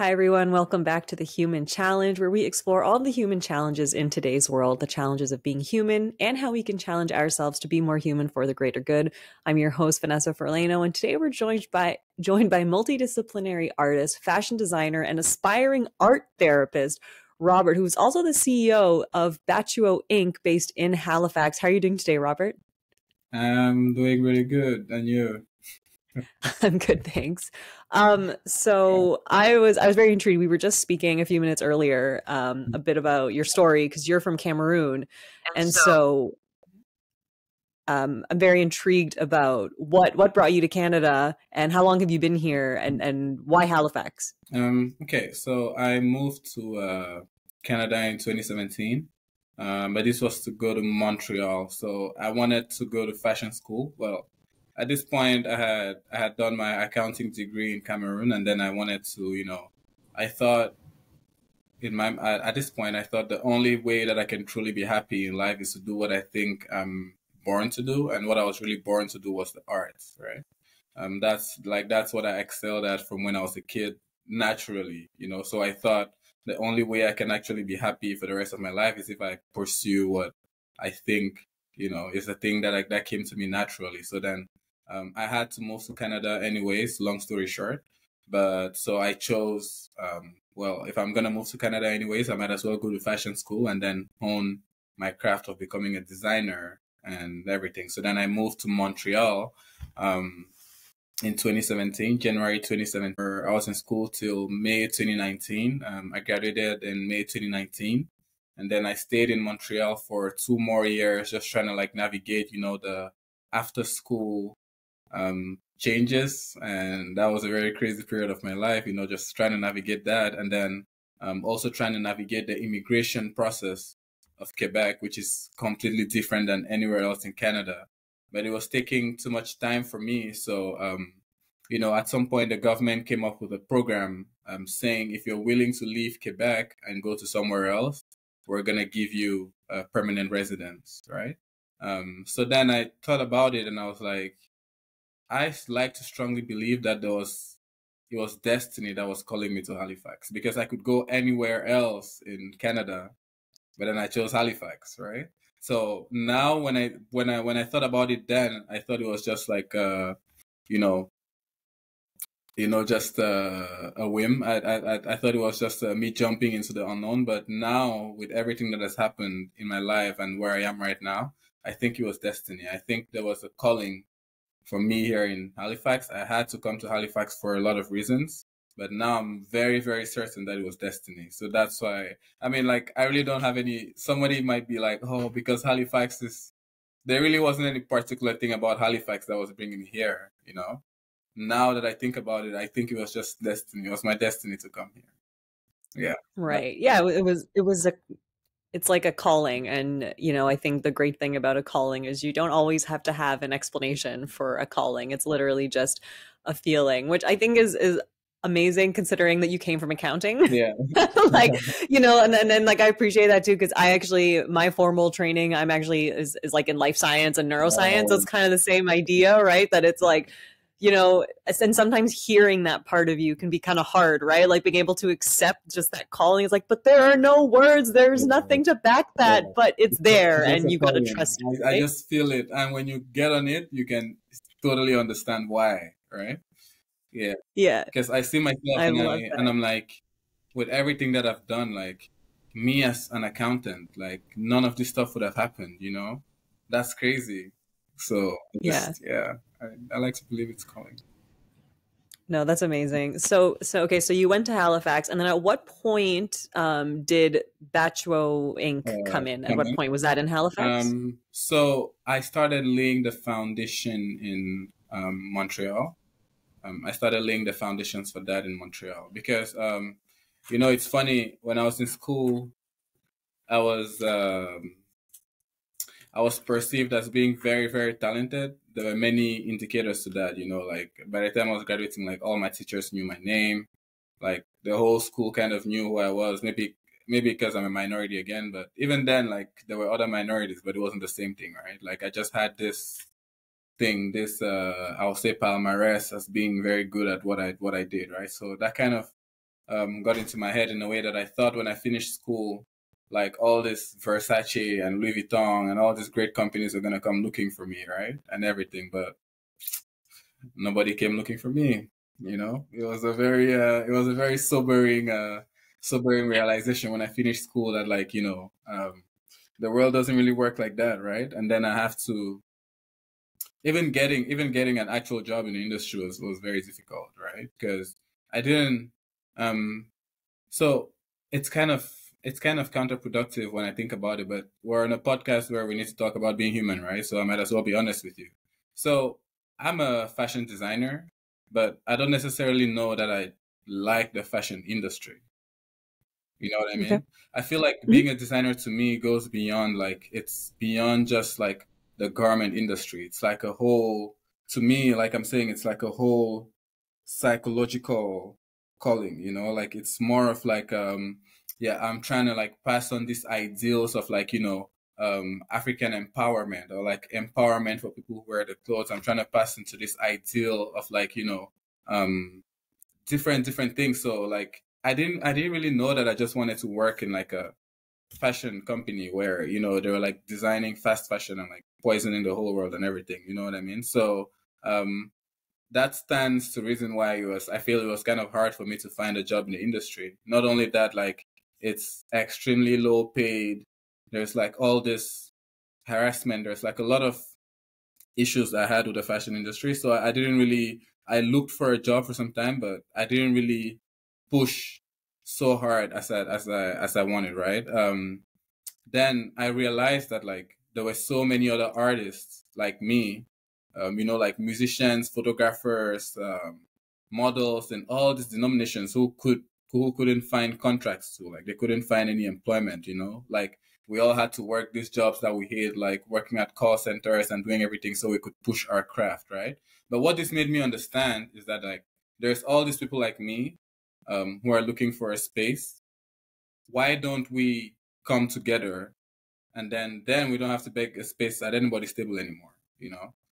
Hi, everyone. Welcome back to the Human Challenge, where we explore all the human challenges in today's world, the challenges of being human, and how we can challenge ourselves to be more human for the greater good. I'm your host, Vanessa Forlano, and today we're joined by multidisciplinary artist, fashion designer, and aspiring art therapist, Robert, who's also the CEO of Batuo Inc., based in Halifax. How are you doing today, Robert? I'm doing really good. And you? I'm good, thanks. So I was very intrigued. We were just speaking a few minutes earlier, a bit about your story because you're from Cameroon, and so I'm very intrigued about what brought you to Canada and how long have you been here and why Halifax? Okay, so I moved to Canada in 2017, but this was to go to Montreal. So I wanted to go to fashion school. Well, at this point, I had done my accounting degree in Cameroon, and then I wanted to, I thought at this point, I thought the only way that I can truly be happy in life is to do what I think I'm born to do, and what I was really born to do was the arts, right? That's what I excelled at from when I was a kid, naturally. So I thought the only way I can actually be happy for the rest of my life is if I pursue what I think, is the thing that came to me naturally. So then, I had to move to Canada anyways, long story short. But so I chose, well, if I'm going to move to Canada anyways, I might as well go to fashion school and then hone my craft of becoming a designer and everything. So then I moved to Montreal in 2017, January 2017. I was in school till May 2019. I graduated in May 2019. And then I stayed in Montreal for 2 more years, just trying to navigate, the after school changes. And that was a very crazy period of my life, just trying to navigate that. And then also trying to navigate the immigration process of Quebec, which is completely different than anywhere else in Canada. But it was taking too much time for me. So, at some point, the government came up with a program saying if you're willing to leave Quebec and go to somewhere else, we're going to give you a permanent residence, right? So then I thought about it and I was like, I like to strongly believe that it was destiny that was calling me to Halifax, because I could go anywhere else in Canada, but then I chose Halifax, right? So now when I thought about it, then I thought it was just like you know just a whim. I thought it was just me jumping into the unknown. But now, with everything that has happened in my life and where I am right now, I think it was destiny. I think there was a calling for me here in Halifax. I had to come to Halifax for a lot of reasons, but now I'm very, very certain that it was destiny. So that's why, I mean, I really don't have any, somebody might be like, oh, because Halifax is, there really wasn't any particular thing about Halifax that was bringing me here. Now that I think about it, I think it was just destiny. It was my destiny to come here. Yeah. Right. Yeah, it's like a calling. And, I think the great thing about a calling is you don't always have to have an explanation for a calling. It's literally just a feeling, which I think is amazing considering that you came from accounting. Yeah. And then I appreciate that too, because my formal training, I'm actually is like in life science and neuroscience. So it's kind of the same idea, right? That it's and sometimes hearing that part of you can be kind of hard, right? Like being able to accept just that calling is like, but there are no words, there's nothing to back that, but it's there and you got to trust it. Right? I just feel it. And when you get on it, you can totally understand why, right? Yeah. Yeah. Because I see myself and I'm like, with everything that I've done, me as an accountant, none of this stuff would have happened. That's crazy. So yeah, I like to believe it's coming. No, that's amazing. So okay, so you went to Halifax, and then at what point did Batuo Inc. come in? At what point was that in Halifax? So I started laying the foundation in Montreal. I started laying the foundations for that in Montreal because, it's funny. When I was in school, I was perceived as being very, very talented. There were many indicators to that, by the time I was graduating, all my teachers knew my name. The whole school kind of knew who I was. Maybe because I'm a minority again, but even then, there were other minorities, but it wasn't the same thing, right? I just had this thing, I'll say palmarès as being very good at what I did, right? So that kind of got into my head in a way that I thought when I finished school, like all this Versace and Louis Vuitton and all these great companies are gonna come looking for me, right? And everything, but nobody came looking for me. You know, it was a very sobering realization when I finished school that like, the world doesn't really work like that, right? And then I have to even getting an actual job in the industry was very difficult, right? Because I didn't um so it's kind of counterproductive when I think about it, but we're on a podcast where we need to talk about being human, right? So I might as well be honest with you. So I'm a fashion designer, but I don't necessarily know that I like the fashion industry. You know what I Okay. mean? I feel like Mhm. being a designer to me goes beyond like it's beyond just like the garment industry. It's like a whole to me, like I'm saying, it's like a whole psychological calling, like it's more of like yeah, I'm trying to like pass on these ideals of like, African empowerment or like empowerment for people who wear the clothes. I'm trying to pass into this ideal of like, um different things. So like I didn't really know that I just wanted to work in like a fashion company where, they were like designing fast fashion and like poisoning the whole world and everything. You know what I mean? So um that stands to reason why I feel it was kind of hard for me to find a job in the industry. Not only that, like it's extremely low paid. There's like all this harassment. There's like a lot of issues I had with the fashion industry. So I didn't really, I looked for a job for some time, but I didn't really push so hard as I wanted, right? Then I realized that like there were so many other artists like me, like musicians, photographers, models, and all these denominations who couldn't find contracts to, like they couldn't find any employment, like we all had to work these jobs that we hate, like working at call centers and doing everything so we could push our craft, right? But what this made me understand is that like there's all these people like me, who are looking for a space. Why don't we come together and then we don't have to beg a space at anybody's table anymore.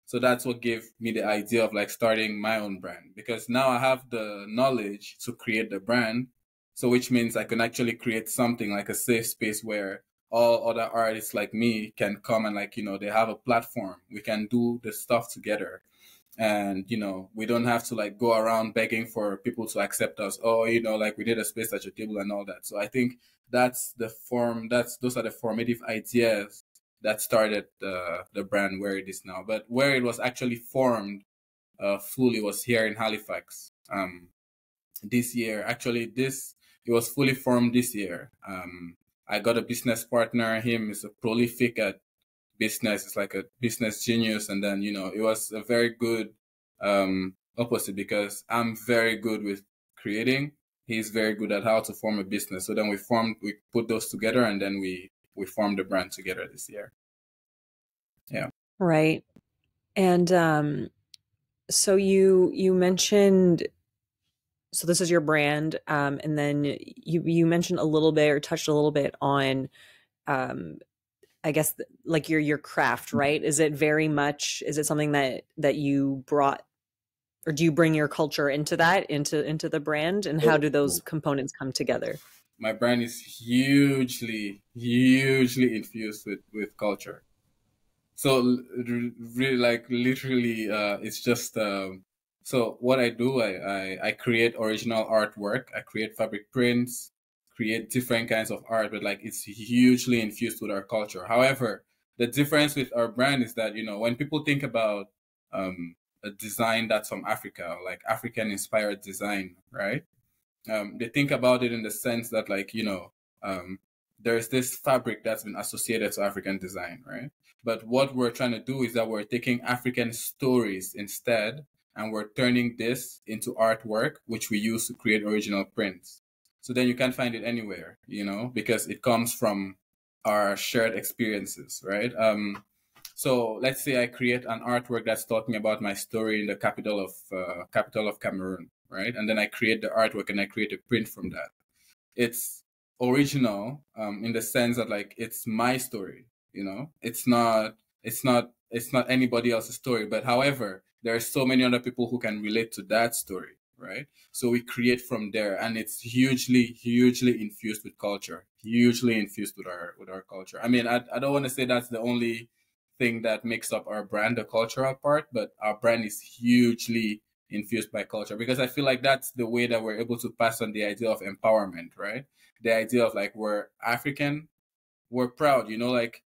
So that's what gave me the idea of like starting my own brand, because now I have the knowledge to create the brand, so which means I can actually create something like a safe space where all other artists like me can come and like, they have a platform, we can do the stuff together, and we don't have to like go around begging for people to accept us. Oh, like we did a space at your table and all that. So I think those are the formative ideas that started the brand where it is now. But where it was actually formed fully was here in Halifax, this year. Actually, this it was fully formed this year. I got a business partner. Him is a prolific at business. It's like a business genius. And then, it was a very good opposite, because I'm very good with creating. He's very good at how to form a business. So then we put those together, and then we formed the brand together this year. Yeah. Right. And so you mentioned, so this is your brand, and then you mentioned a little bit or touched a little bit on, um, I guess like your craft, right? Is it very much, is it something that you brought, or do you bring your culture into that, into the brand, and how Oh, do those components come together? my brand is hugely infused with culture. So really, like literally, it's just so what I do, I create original artwork. I create fabric prints, create different kinds of art, but like it's hugely infused with our culture. However, the difference with our brand is that, when people think about a design that's from Africa, or like African inspired design, right? They think about it in the sense that like, um, there's this fabric that's been associated to African design, right? But what we're trying to do is that we're taking African stories instead, and we're turning this into artwork, which we use to create original prints. So then you can't find it anywhere, because it comes from our shared experiences, right? So let's say I create an artwork that's talking about my story in the capital of Cameroon, right? And then I create the artwork and I create a print from that. It's original, in the sense that like it's my story. It's not anybody else's story. But however, there are so many other people who can relate to that story. right? So we create from there, and it's hugely infused with culture, hugely infused with our culture. I mean, I don't want to say that's the only thing that makes up our brand, the cultural part, but our brand is hugely infused by culture, because I feel like that's the way that we're able to pass on the idea of empowerment, right? The idea of like, we're African, we're proud, like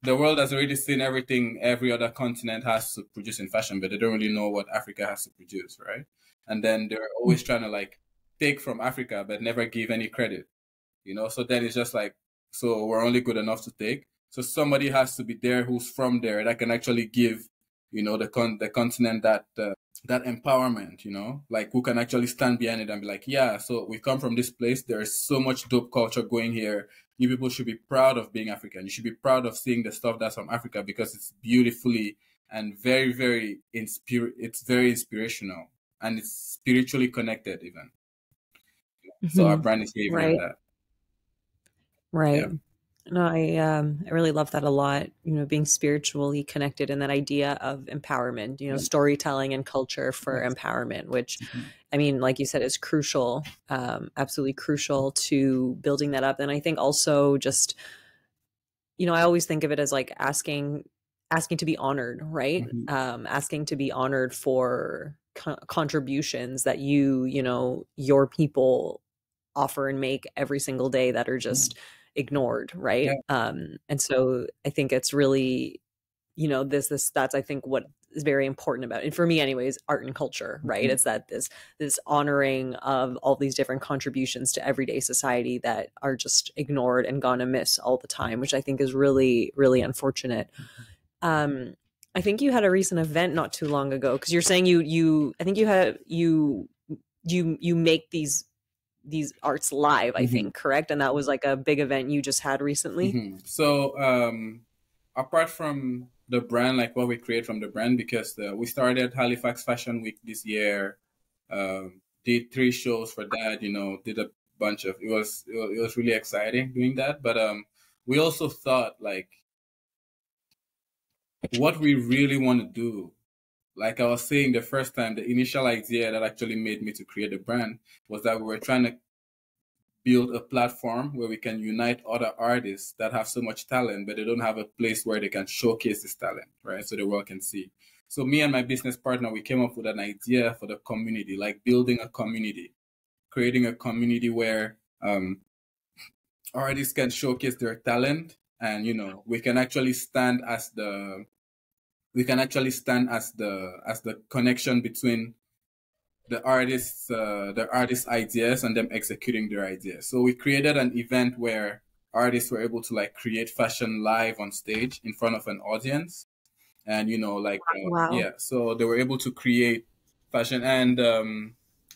the world has already seen everything every other continent has to produce in fashion, but they don't really know what Africa has to produce, right? And then they're always trying to like take from Africa, but never give any credit, So then it's just like, so we're only good enough to take. So somebody has to be there who's from there that can actually give, the continent that empowerment, like who can actually stand behind it and be like, yeah, so we come from this place. There's so much dope culture going here. You people should be proud of being African. You should be proud of seeing the stuff that's from Africa, because it's beautifully and very, very it's very inspirational, and it's spiritually connected even. So our brand is heavy on Right. that. Right. Yeah. No, I really love that a lot, being spiritually connected, and that idea of empowerment, Yeah. storytelling and culture for Yes. empowerment, which I mean, like you said, is crucial, absolutely crucial to building that up. And I think also just, I always think of it as like asking to be honored, right? Asking to be honored for contributions that your people offer and make every single day that are just ignored, right? Yeah. And so I think it's really, that's I think what is very important about it. And for me anyways, art and culture, right? It's that this honoring of all these different contributions to everyday society that are just ignored and gone amiss all the time, which I think is really, really unfortunate. I think you had a recent event not too long ago, because you're saying I think you make these arts live, I think, correct? And that was like a big event you just had recently. So apart from the brand, like what we create from the brand, because we started Halifax Fashion Week this year, did 3 shows for that, did a bunch of, it was really exciting doing that. But we also thought like, what we really want to do, like I was saying the first time, the initial idea that actually made me to create a brand was that we were trying to build a platform where we can unite other artists that have so much talent, but they don't have a place where they can showcase this talent, right? So the world can see. So me and my business partner, we came up with an idea for the community, like building a community, creating a community where artists can showcase their talent, and we can actually stand as the connection between the artists' ideas and them executing their ideas. So we created an event where artists were able to like create fashion live on stage in front of an audience, and Wow. yeah, so they were able to create fashion, and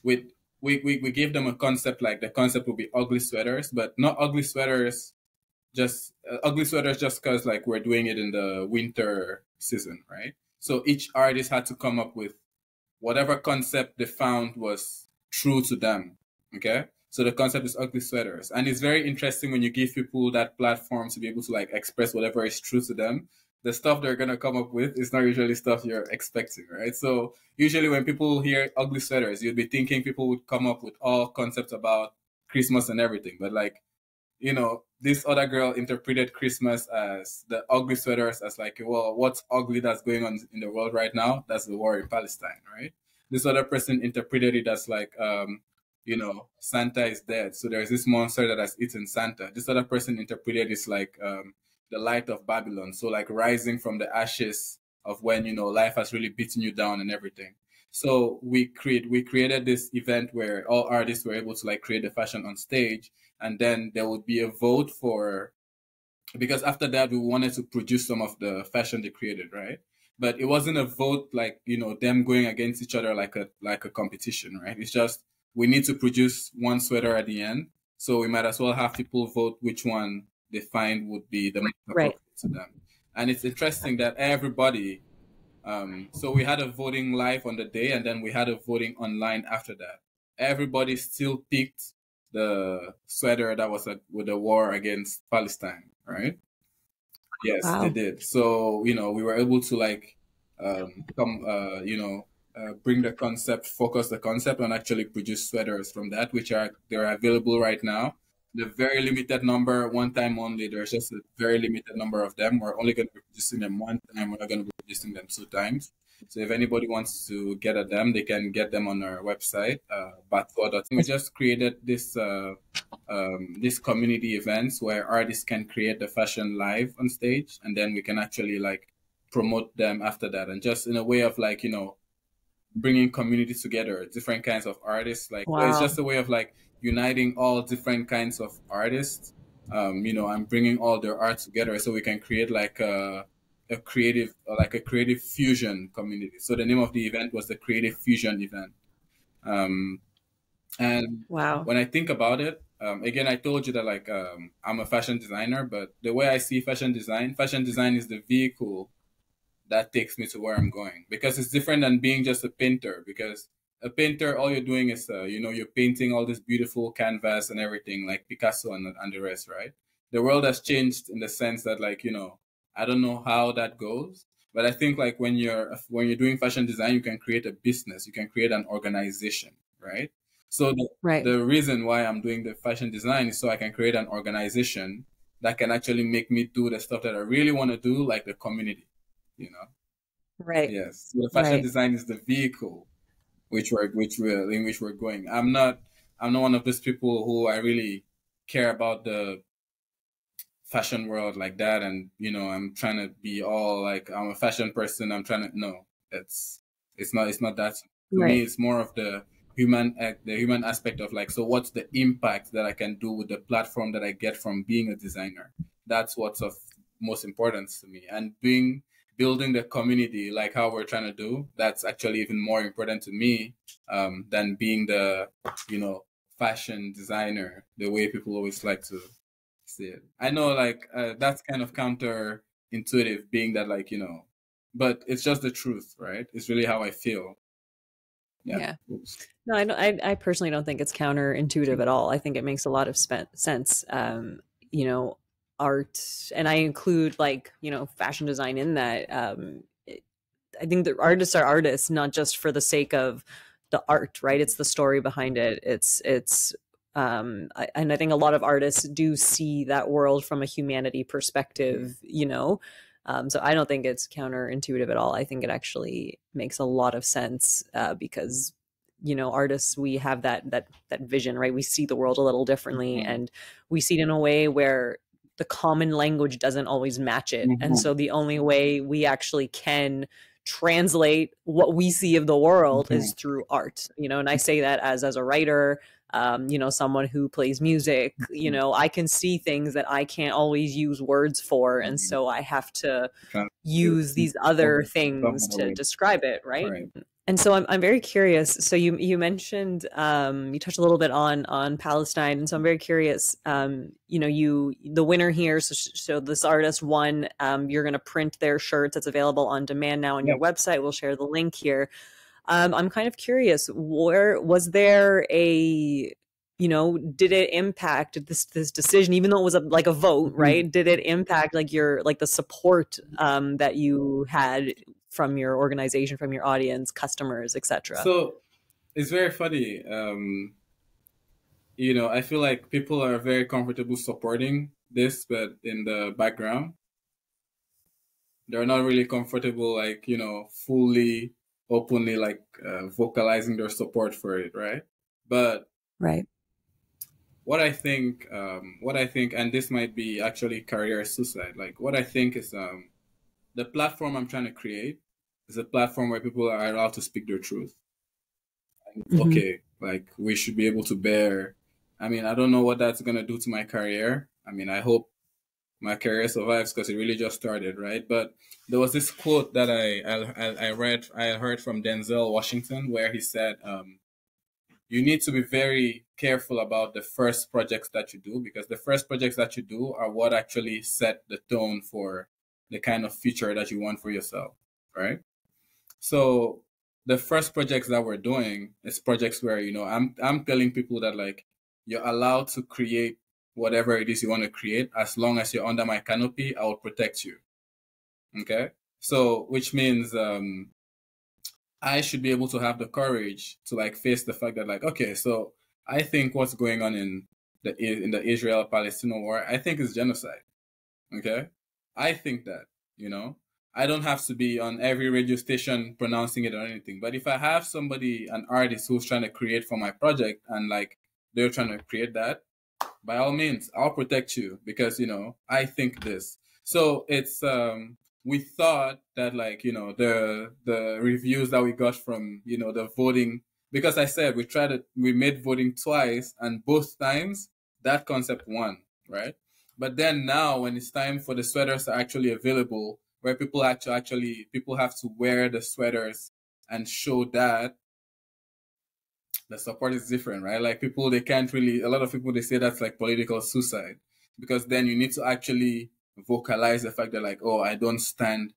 with we gave them a concept. Like the concept would be ugly sweaters, but not ugly sweaters just because like we're doing it in the winter season, right? So each artist had to come up with whatever concept they found was true to them. Okay. So the concept is ugly sweaters. And it's very interesting when you give people that platform to be able to like express whatever is true to them. The stuff they're going to come up with is not usually stuff you're expecting, right? So usually when people hear ugly sweaters, you'd be thinking people would come up with all concepts about Christmas and everything. But like, this other girl interpreted Christmas as the ugly sweaters as like, well, what's ugly that's going on in the world right now? That's the war in Palestine, right? This other person interpreted it as like, Santa is dead. So there's this monster that has eaten Santa. This other person interpreted it like the light of Babylon. So like rising from the ashes of when, life has really beaten you down and everything. So we created this event where all artists were able to like create the fashion on stage, and then there would be a vote because after that we wanted to produce some of the fashion they created, right? But it wasn't a vote like, them going against each other like a competition, right? It's just we need to produce one sweater at the end, so we might as well have people vote which one they find would be the most Right. appropriate to them. And it's interesting that everybody so we had a voting live on the day, and then we had a voting online after that. Everybody still picked the sweater that was with the war against Palestine, right? Yes, they Wow. did. So, we were able to like come, bring the concept, focus the concept, and actually produce sweaters from that, which they're available right now. The very limited number, one time only. There's just a very limited number of them. We're only going to be producing them one time. We're not going to be producing them two times. So if anybody wants to get at them, they can get them on our website, Batuo. We just created this community events where artists can create the fashion live on stage, and then we can actually like promote them after that, and just in a way of like, bringing communities together, different kinds of artists. Like, so it's Wow. just a way of like uniting all different kinds of artists, and bringing all their art together so we can create like a creative fusion community. So the name of the event was the Creative Fusion event. Um, and Wow. when I think about it, again, I told you that like I'm a fashion designer, but the way I see fashion design is the vehicle that takes me to where I'm going, because it's different than being just a painter. Because a painter, all you're doing is, you're painting all this beautiful canvas and everything, like Picasso and the rest, right? The world has changed in the sense that, like, I don't know how that goes, but I think like when you're doing fashion design, you can create a business, you can create an organization, right? So Right. the reason why I'm doing the fashion design is so I can create an organization that can actually make me do the stuff that I really want to do, like the community, you know. Right. Yes. So the fashion Right. design is the vehicle in which we're going. I'm not one of those people who I really care about the fashion world like that, and I'm trying to be all like I'm a fashion person. I'm trying to no, it's not that. To me, Right. it's more of the human aspect of like, so what's the impact that I can do with the platform that I get from being a designer? That's what's of most importance to me. And building the community like how we're trying to do, that's actually even more important to me, than being the you know fashion designer, the way people always like to see it. I know, like, that's kind of counterintuitive, being that, like, but it's just the truth, right? It's really how I feel. Yeah. Yeah. Oops. No, I personally don't think it's counterintuitive at all. I think it makes a lot of sense. You know, art, and I include like, fashion design in that. I think that artists are artists, not just for the sake of the art, right? It's the story behind it. And I think a lot of artists do see that world from a humanity perspective, so I don't think it's counterintuitive at all. I think it actually makes a lot of sense, because artists, we have that vision, right? We see the world a little differently, Mhm. and we see it in a way where the common language doesn't always match it. And Mhm. so the only way we actually can translate what we see of the world Mhm. is through art, and I say that as a writer, someone who plays music, Mhm. I can see things that I can't always use words for. And Mhm. so I have to Translate use these other things some other to way. describe it, right? Right. And so I'm very curious. So you mentioned, you touched a little bit on Palestine, and so I'm very curious. The winner here. So this artist won. You're going to print their shirts. It's available on demand now on your Yes. website. We'll share the link here. I'm kind of curious. Where was there did it impact this decision, even though it was like a vote, Mhm. right? Did it impact like the support that you had from your organization, from your audience, customers, etc.? So it's very funny. I feel like people are very comfortable supporting this, but in the background, they're not really comfortable, like, fully, openly, like, vocalizing their support for it, right? But Right. what I think, and this might be actually career suicide. Like, what I think is, the platform I'm trying to create is a platform where people are allowed to speak their truth. And it's Hmm. okay. Like, we should be able to bear. I mean, I don't know what that's gonna do to my career. I mean, I hope my career survives because it really just started, right? But there was this quote that I heard from Denzel Washington, where he said, "You need to be very careful about the first projects that you do, because the first projects that you do are what actually set the tone for the kind of future that you want for yourself, right?" So the first projects that we're doing is projects where, I'm telling people that, like, you're allowed to create whatever it is you want to create, as long as you're under my canopy. I will protect you. Okay. So which means, I should be able to have the courage to like face the fact that like, okay, so I think what's going on in the Israel-Palestine war, I think is genocide. Okay, I think that, you know, I don't have to be on every radio station pronouncing it or anything. But if I have somebody, an artist who's trying to create for my project and like they're trying to create that, by all means, I'll protect you because, you know, I think this. So it's we thought that like, you know, the reviews that we got from, you know, the voting, because I said we made voting twice and both times that concept won, right? But then now when it's time for the sweaters are actually available, where people actually people have to wear the sweaters and show that the support is different, right? Like people, they can't really, a lot of people, they say that's like political suicide because then you need to actually vocalize the fact that like, oh, I don't stand,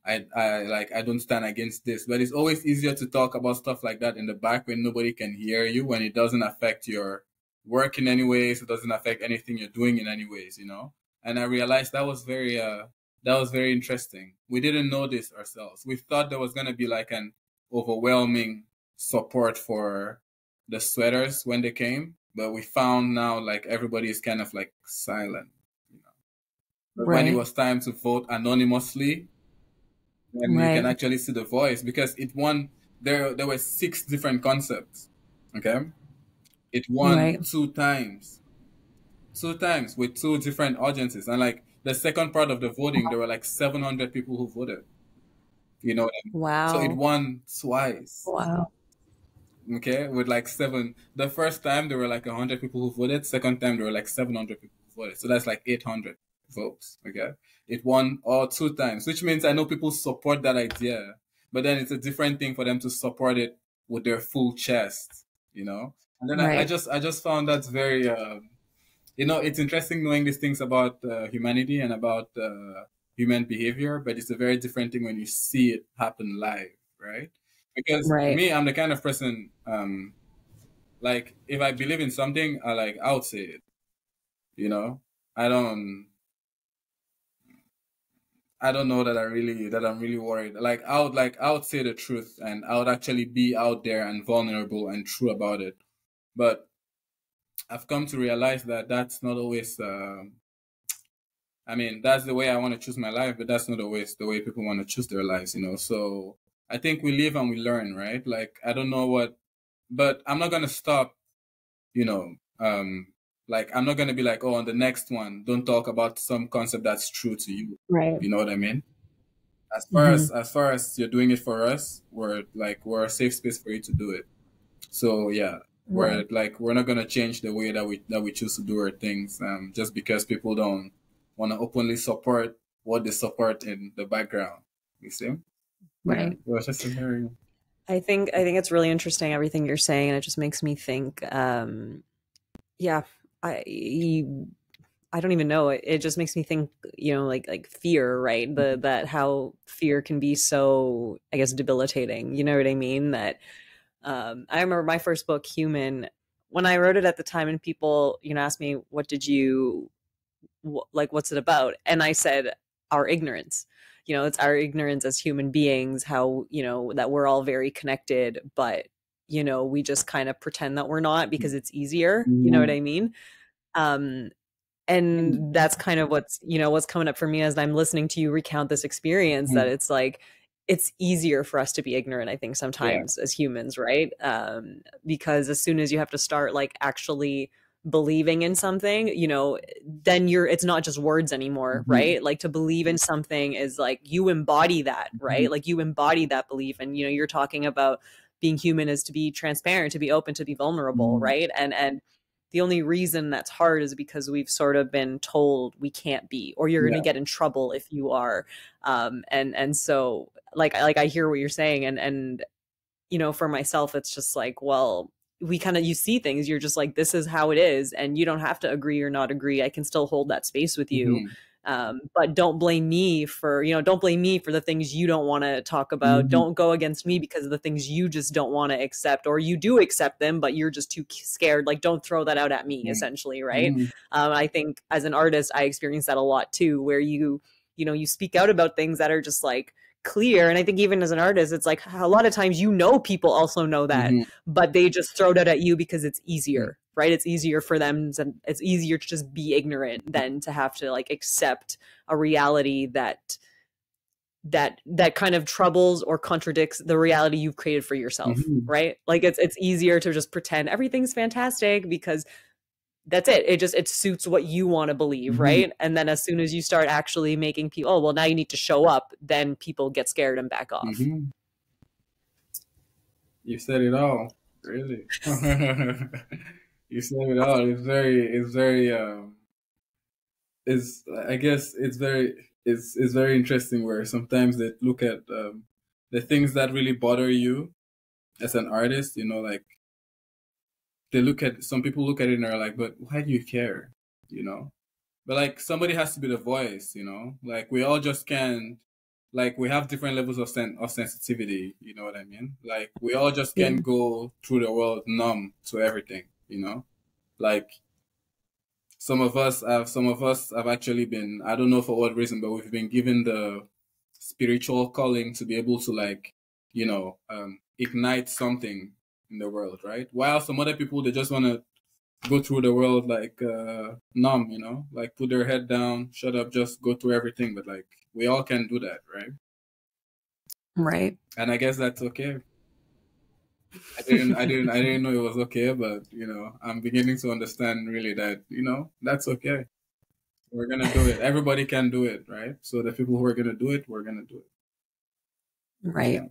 I don't stand against this. But it's always easier to talk about stuff like that in the back when nobody can hear you, when it doesn't affect your work in any ways, it doesn't affect anything you're doing in any ways, you know? And I realized that was very interesting. We didn't know this ourselves. We thought there was going to be like an overwhelming support for the sweaters when they came, but we found now like everybody is kind of like silent, you know. But when it was time to vote anonymously, then you can actually see the voice because it won. There were 6 different concepts. Okay, it won 2 times, 2 times with 2 different audiences, and like the second part of the voting, there were like 700 people who voted. You know what I mean? Wow. So it won twice. Wow. Okay, with like 7. The first time there were like 100 people who voted. Second time there were like 700 people who voted. So that's like 800 votes. Okay, it won all 2 times, which means I know people support that idea, but then it's a different thing for them to support it with their full chest, you know. And then I just found that very, you know, it's interesting knowing these things about humanity and about human behavior, but it's a very different thing when you see it happen live, right? Because me, I'm the kind of person, like if I believe in something, I would say it. You know, I don't know that I'm really worried. Like I would say the truth, and I would actually be out there and vulnerable and true about it. But I've come to realize that that's not always. I mean, that's the way I want to choose my life, but that's not always the way people want to choose their lives. You know, so I think we live and we learn, right? Like I don't know what, but I'm not gonna stop. You know, like I'm not gonna be like, oh, on the next one, don't talk about some concept that's true to you. Right. You know what I mean? As far as you're doing it for us, we're a safe space for you to do it. So yeah, we're not gonna change the way that we choose to do our things, just because people don't want to openly support what they support in the background. You see? Right. Yeah, it was just a very. I think it's really interesting everything you're saying, and it just makes me think. Yeah, I don't even know. It just makes me think, you know, like fear, right? That how fear can be so, I guess, debilitating. You know what I mean? That I remember my first book, Human, when I wrote it at the time, and people, you know, asked me, "What did you like? What's it about?" And I said, "Our ignorance." You know, it's our ignorance as human beings. How, you know, that we're all very connected, but you know, we just kind of pretend that we're not because it's easier. You know what I mean? And that's kind of what's, you know, what's coming up for me as I'm listening to you recount this experience, that it's like, it's easier for us to be ignorant, I think, sometimes as humans, right? Because as soon as you have to start like actually believing in something, you know, then it's not just words anymore, right? Like to believe in something is like you embody that, right? Like you embody that belief. And, you know, you're talking about being human is to be transparent, to be open, to be vulnerable, right? And the only reason that's hard is because we've sort of been told we can't be, or you're going to get in trouble if you are. And so like I hear what you're saying. And, you know, for myself, it's just like, well, you see things, you're just like, this is how it is. And you don't have to agree or not agree. I can still hold that space with you. But don't blame me for, you know, don't blame me for the things you don't want to talk about. Don't go against me because of the things you just don't want to accept, or you do accept them, but you're just too scared. Like, don't throw that out at me, essentially. Right. I think as an artist, I experience that a lot too, where you know, you speak out about things that are just like clear. And I think even as an artist, it's like a lot of times, people also know that, Mm-hmm. but they just throw that at you because it's easier, right? It's easier for them. It's easier to just be ignorant than to have to like accept a reality that kind of troubles or contradicts the reality you've created for yourself, Mm-hmm. right? Like it's easier to just pretend everything's fantastic because that's it. It suits what you want to believe, Mm-hmm. right? And then as soon as you start actually making people, oh, well, now you need to show up, then people get scared and back off. Mm-hmm. You said it all, really. You said it all. It's I guess it's very interesting where sometimes they look at the things that really bother you as an artist, like some people look at it and are like, but why do you care? You know? But like somebody has to be the voice, Like we all just can't, like we have different levels of sensitivity, you know what I mean? Like we all just Yeah. can't go through the world numb to everything, Like some of us have actually been, I don't know for what reason, but we've been given the spiritual calling to be able to like, ignite something in the world, right? While some other people, they just want to go through the world like numb, like put their head down, shut up, just go through everything. But like we all can do that, right? Right. And I guess that's okay. I didn't know it was okay, but I'm beginning to understand really that that's okay. We're gonna do it. Everybody can do it, right? So the people who are gonna do it, we're gonna do it. Right. Yeah.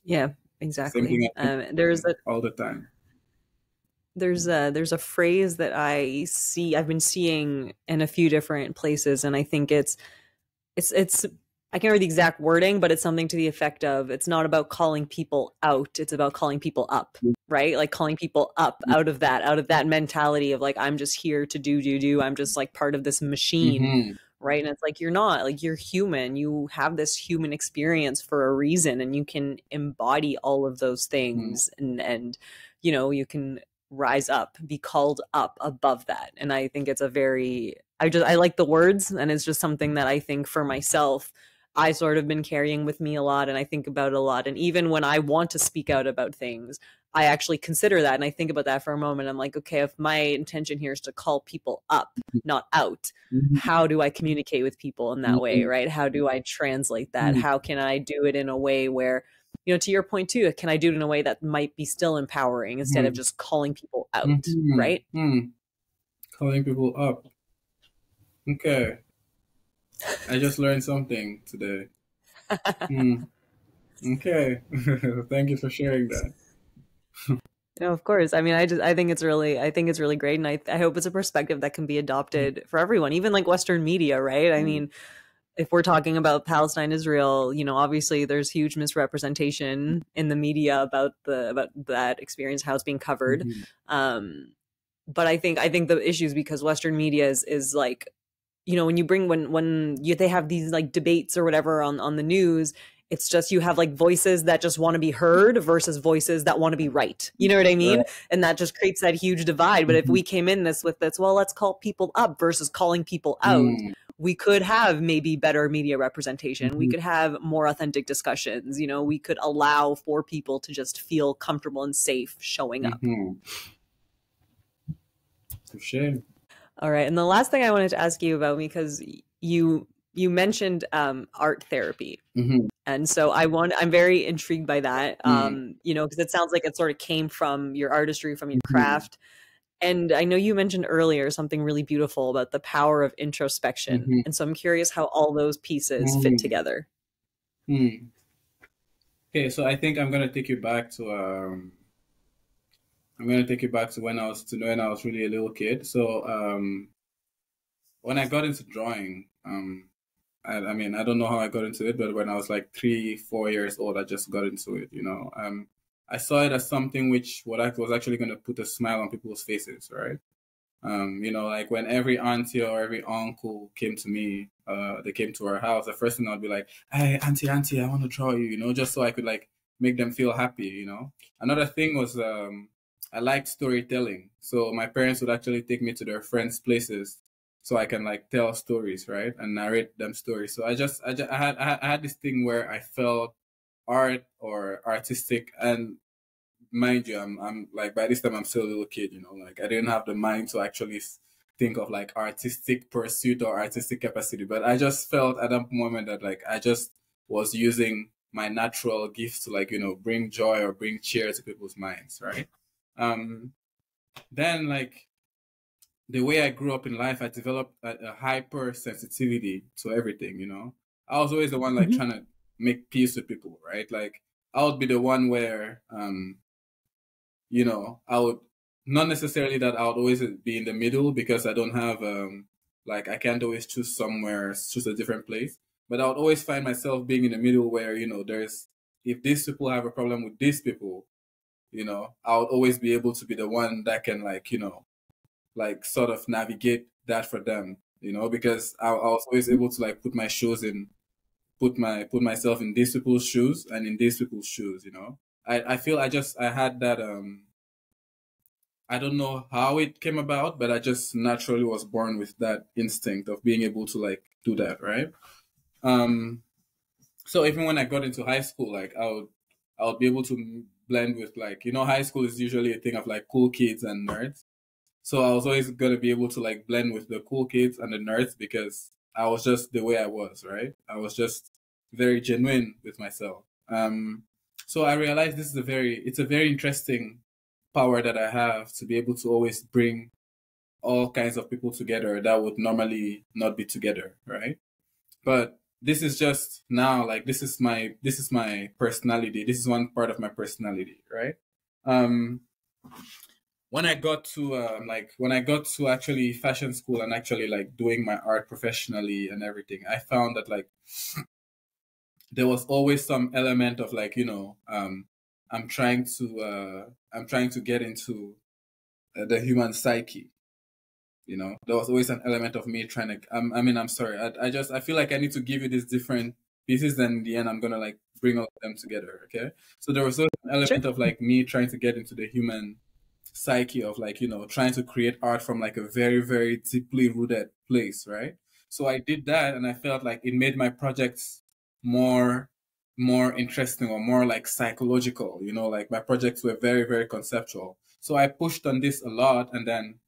Yeah, Same thing exactly. I think all the time. There's a phrase that I've been seeing in a few different places, and I think it's I can't remember the exact wording, but it's something to the effect of, it's not about calling people out, it's about calling people up, right? Like calling people up out of that mentality of like, I'm just here to do, I'm just like part of this machine, Mm-hmm. right? And it's like, you're not, like, you're human, you have this human experience for a reason, and you can embody all of those things, and you can rise up, be called up above that. And I think it's I like the words, and it's just something that I think for myself I sort of been carrying with me a lot, and I think about it a lot. And even when I want to speak out about things, I actually consider that, and I think about that for a moment. I'm like, okay, if my intention here is to call people up, not out, how do I communicate with people in that way, right? How do I translate that? How can I do it in a way where, to your point too, can I do it in a way that might be still empowering instead of just calling people out, right? Calling people up. Okay. I just learned something today. Okay. Thank you for sharing that. No, of course. I mean, I think it's really great. And I hope it's a perspective that can be adopted for everyone, even like Western media, right? I mean, if we're talking about Palestine, Israel, obviously there's huge misrepresentation in the media about that experience, how it's being covered. But I think the issue is because Western media is like, when you bring, they have these like debates or whatever on the news, it's just, you have like voices that just want to be heard versus voices that want to be right. You know what I mean? And that just creates that huge divide. But if we came in with this, well, let's call people up versus calling people out, we could have maybe better media representation. We could have more authentic discussions. We could allow for people to just feel comfortable and safe showing up. For sure. All right. And the last thing I wanted to ask you about, because you mentioned art therapy. And so I'm very intrigued by that, because it sounds like it sort of came from your artistry, from your craft. And I know you mentioned earlier something really beautiful about the power of introspection. And so I'm curious how all those pieces fit together. Okay, so I think I'm gonna take you back to when I was really a little kid. So when I got into drawing, I mean, I don't know how I got into it, but when I was like 3, 4 years old, I just got into it. I saw it as something which was actually going to put a smile on people's faces, right? Like when every auntie or every uncle came to me, they came to our house, the first thing I'd be like, hey, auntie, I want to draw you, just so I could like make them feel happy. Another thing was I liked storytelling. So my parents would actually take me to their friends' places so I can like tell stories, right, and narrate them stories. So I had this thing where I felt art or artistic, and mind you, I'm like by this time I'm still a little kid, you know, like I didn't have the mind to actually think of like artistic pursuit or artistic capacity, but I just felt at that moment that like I just was using my natural gifts to like, you know, bring joy or bring cheer to people's minds, right? Um, then like the way I grew up in life, I developed a hyper sensitivity to everything, you know. I was always the one like Mhm. trying to make peace with people, right? Like I would be the one where you know, I would not necessarily that I would always be in the middle because I don't have like I can't always choose somewhere, choose a different place. But I would always find myself being in the middle where, you know, there's if these people have a problem with these people, you know, I would always be able to be the one that can like, you know, like sort of navigate that for them, you know, because I was always able to like put my shoes in put myself in these people's shoes and in these people's shoes, you know. I feel I had that I don't know how it came about, but I just naturally was born with that instinct of being able to like do that, right? Um, so even when I got into high school, like I would be able to blend with like, you know, high school is usually a thing of like cool kids and nerds. So I was always gonna be able to like blend with the cool kids and the nerds because I was just the way I was, right? I was just very genuine with myself. So I realized it's a very interesting power that I have to be able to always bring all kinds of people together that would normally not be together, right? But this is just now like this is my personality. This is one part of my personality, right? Um, when I got to when I got to actually fashion school and actually like doing my art professionally and everything, I found that like there was always some element of like, you know, I'm trying to get into the human psyche. You know, there was always an element of me trying to. I mean, I'm sorry. I feel like I need to give you these different pieces. Then in the end, I'm gonna like bring all of them together. Okay. So there was always an Sure. element of like me trying to get into the human psyche of like, you know, trying to create art from like a very very deeply rooted place, right? So I did that, and I felt like it made my projects more more interesting or more like psychological. You know, like my projects were very very conceptual. So I pushed on this a lot, and then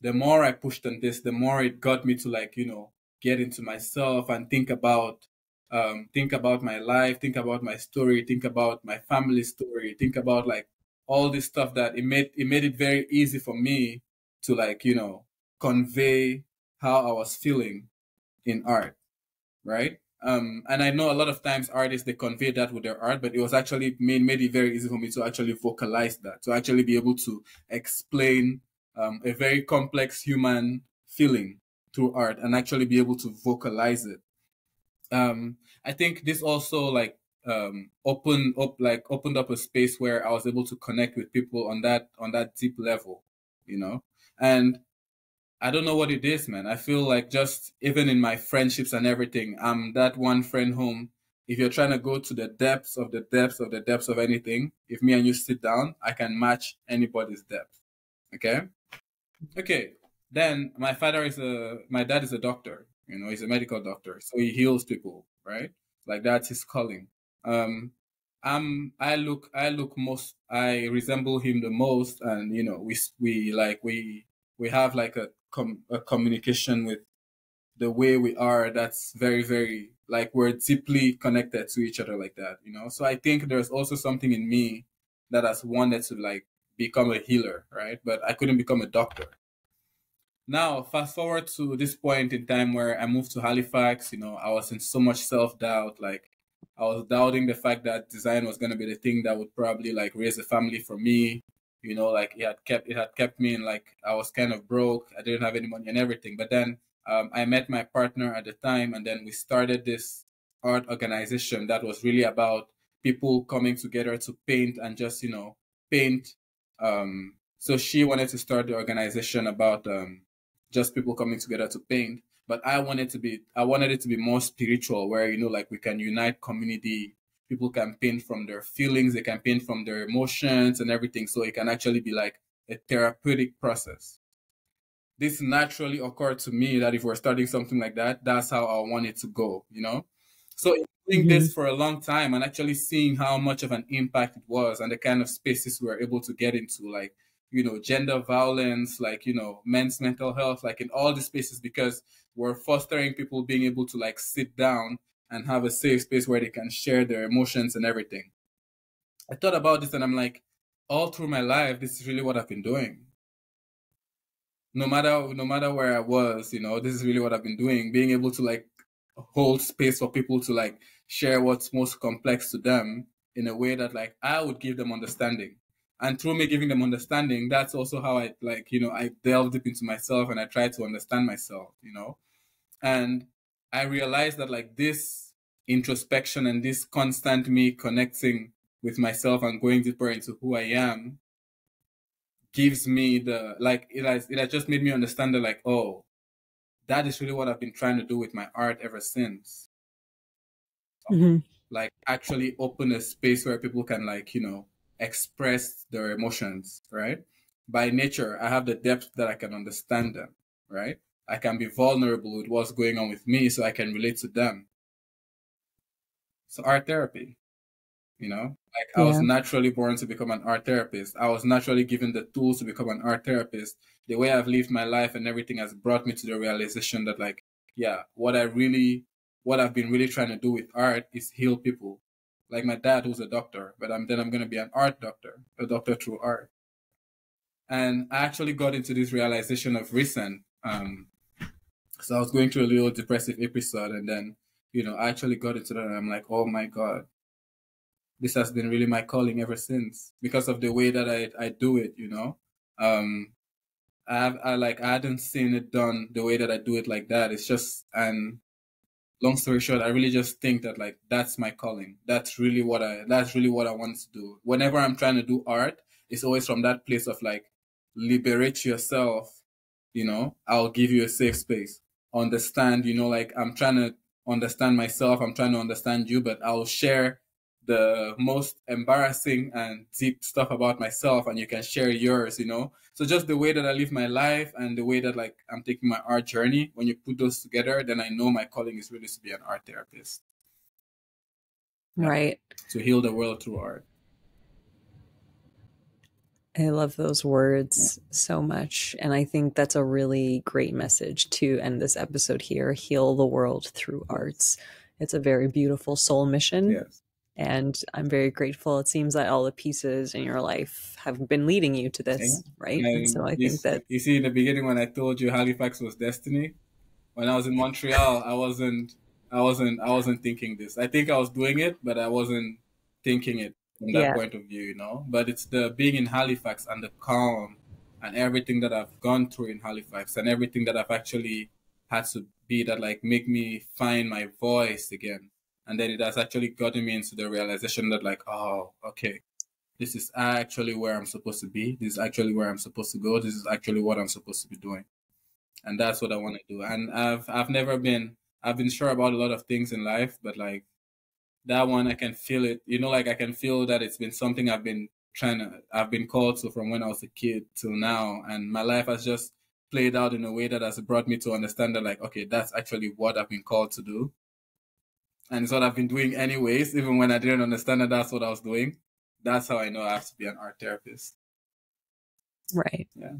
the more I pushed on this, the more it got me to like, you know, get into myself and think about my life, think about my story, think about my family story, think about like all this stuff that it made it very easy for me to like, you know, convey how I was feeling in art, right? And I know a lot of times artists they convey that with their art, but it was actually made it very easy for me to actually vocalize that, to actually be able to explain a very complex human feeling through art and actually be able to vocalize it. I think this also like opened up a space where I was able to connect with people on that deep level, you know, and I don't know what it is, man. I feel like just even in my friendships and everything, I'm that one friend whom, if you're trying to go to the depths of the depths of the depths of anything, if me and you sit down, I can match anybody's depth. Okay? Okay. Then my dad is a doctor, you know, he's a medical doctor. So he heals people, right? Like that's his calling. Um, I look most, I resemble him the most. And, you know, we have like a communication with the way we are. That's very, very, like we're deeply connected to each other like that, you know? So I think there's also something in me that has wanted to like become a healer, right? But I couldn't become a doctor. Now, fast forward to this point in time where I moved to Halifax, you know, I was in so much self doubt. Like, I was doubting the fact that design was going to be the thing that would probably like raise a family for me. You know, like it had kept me in like, I was kind of broke. I didn't have any money and everything. But then I met my partner at the time, and then we started this art organization that was really about people coming together to paint and just, you know, paint. So she wanted to start the organization about just people coming together to paint. But I wanted it to be more spiritual, where, you know, like we can unite community. People can paint from their feelings, they can paint from their emotions and everything. So it can actually be like a therapeutic process. this naturally occurred to me that if we're starting something like that, that's how I want it to go, you know? So doing Hmm. this for a long time and actually seeing how much of an impact it was and the kind of spaces we were able to get into, like, you know, gender violence, like, you know, men's mental health, like in all the spaces, because we're fostering people being able to like sit down and have a safe space where they can share their emotions and everything. I thought about this and I'm like, all through my life, this is really what I've been doing. No matter where I was, you know, this is really what I've been doing, being able to like hold space for people to like share what's most complex to them in a way that like I would give them understanding. And through me giving them understanding, that's also how I like, you know, I delve deep into myself and I try to understand myself, you know. And I realized that like this introspection and this constant me connecting with myself and going deeper into who I am gives me the like it has just made me understand that like, oh, that is really what I've been trying to do with my art ever since. Hmm. Like actually open a space where people can like, you know, express their emotions, right? By nature, I have the depth that I can understand them, right? I can be vulnerable with what's going on with me so I can relate to them. So art therapy. You know, like I was Yeah. naturally born to become an art therapist. I was naturally given the tools to become an art therapist. The way I've lived my life and everything has brought me to the realization that like, yeah, what I've been really trying to do with art is heal people. Like my dad who's a doctor, but I'm going to be an art doctor, a doctor through art. And I actually got into this realization of recent. So I was going through a little depressive episode and then, you know, I actually got into that and I'm like, oh my God, this has been really my calling ever since because of the way that I do it, you know. Um I hadn't seen it done the way that I do it like that. It's just, and long story short, I really just think that like that's my calling. That's really what I want to do. Whenever I'm trying to do art, it's always from that place of like liberate yourself, you know, I'll give you a safe space. Understand, you know, like I'm trying to understand myself, I'm trying to understand you, but I'll share the most embarrassing and deep stuff about myself and you can share yours, you know. So just the way that I live my life and the way that like I'm taking my art journey, when you put those together, then I know my calling is really to be an art therapist. Yeah. Right. To heal the world through art. I love those Yeah. words so much. And I think that's a really great message to end this episode here. Heal the world through Yes. arts. It's a very beautiful soul mission. Yes. And I'm very grateful. It seems that all the pieces in your life have been leading you to Yeah. this, right? And And so I think that, you see in the beginning when I told you Halifax was destiny, when I was in Montreal, I wasn't thinking this. I think I was doing it, but I wasn't thinking it from that yeah, point of view, you know. But it's the being in Halifax and the calm and everything that I've gone through in Halifax and everything that I've actually had to be that like make me find my voice again. And then it has actually gotten me into the realization that like, oh, okay, this is actually where I'm supposed to be. This is actually where I'm supposed to go. This is actually what I'm supposed to be doing, and that's what I want to do. And I've never been I've been sure about a lot of things in life, but like that one I can feel it. You know, like I can feel that it's been something I've been called to from when I was a kid till now, and my life has just played out in a way that has brought me to understand that like okay, that's actually what I've been called to do, and it's what I've been doing anyways, even when I didn't understand that that's what I was doing. That's how I know I have to be an art therapist. right. Yeah.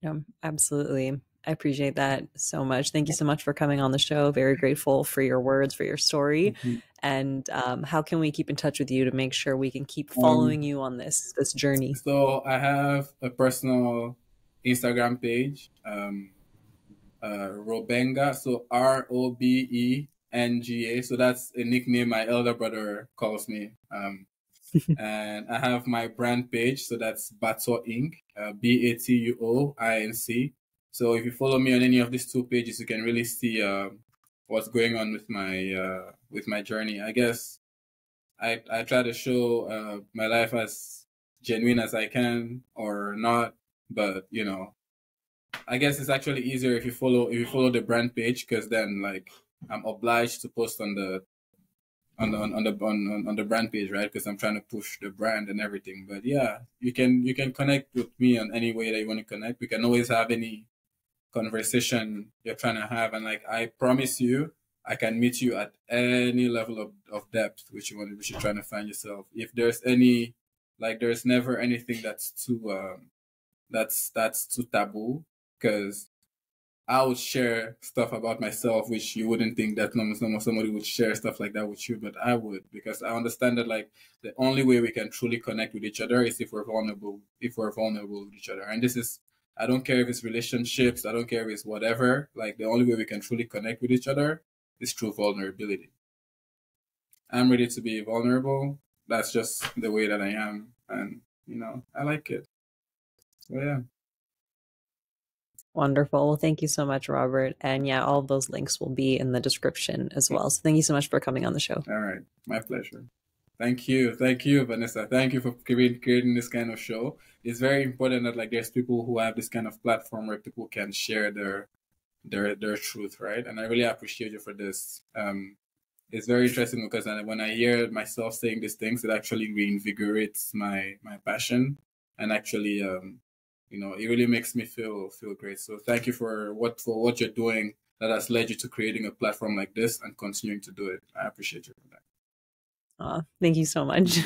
No, absolutely. I appreciate that so much. Thank you so much for coming on the show. Very grateful for your words, for your story. Mhm. And how can we keep in touch with you to make sure we can keep Um, following you on this journey? so I have a personal Instagram page, Robenga. So Robenga. So that's a nickname my elder brother calls me. And I have my brand page. So that's Batuo Inc. Batuoinc. So if you follow me on any of these two pages, you can really see what's going on with my journey. I guess I try to show my life as genuine as I can or not, but you know, I guess it's actually easier if you follow the brand page because then like I'm obliged to post on the brand page, right? Because I'm trying to push the brand and everything. But yeah, you can connect with me on any way that you want to connect. We can always have any conversation you're trying to have. And like, I promise you, I can meet you at any level of depth which you're trying to find yourself. If there's any, like, there's never anything that's too taboo, because I would share stuff about myself which you wouldn't think that somebody would share stuff like that with you, but I would, because I understand that like the only way we can truly connect with each other is if we're vulnerable with each other. And this is, I don't care if it's relationships, I don't care if it's whatever, like the only way we can truly connect with each other is through vulnerability. I'm ready to be vulnerable. That's just the way that I am, and I like it. So yeah. Wonderful. Well, thank you so much, Robert. And yeah, all of those links will be in the description as well. So thank you so much for coming on the show. All right. My pleasure. Thank you, Vanessa. Thank you for creating this kind of show. It's very important that like there's people who have this kind of platform where people can share their truth, right? And I really appreciate you for this. It's very interesting because when I hear myself saying these things, it actually reinvigorates my passion, and actually, it really makes me feel great. So thank you for what you're doing that has led you to creating a platform like this and continuing to do it. I appreciate you for that. Thank you so much.